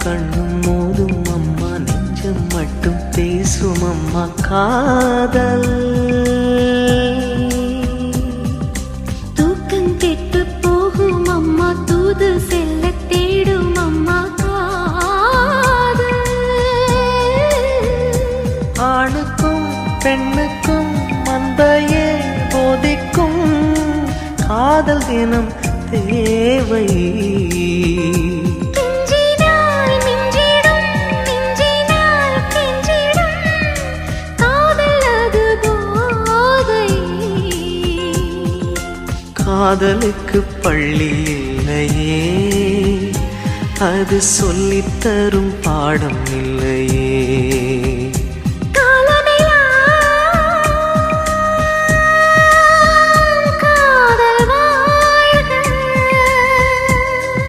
கண்ணும் மோதும் அம்மா, நெஞ்சம் மட்டும் பேசும் அம்மா காதல். தூக்கம் கெட்டு போகும் அம்மா, தூது செல்ல தேடும் அம்மா காதல். ஆணுக்கும் பெண்ணுக்கும் அன்பையே போதிக்கும் காதல் தினம் தேவை. காதலுக்கு பள்ளி இல்லையே, அது சொல்லித்தரும் பாடம் இல்லையே.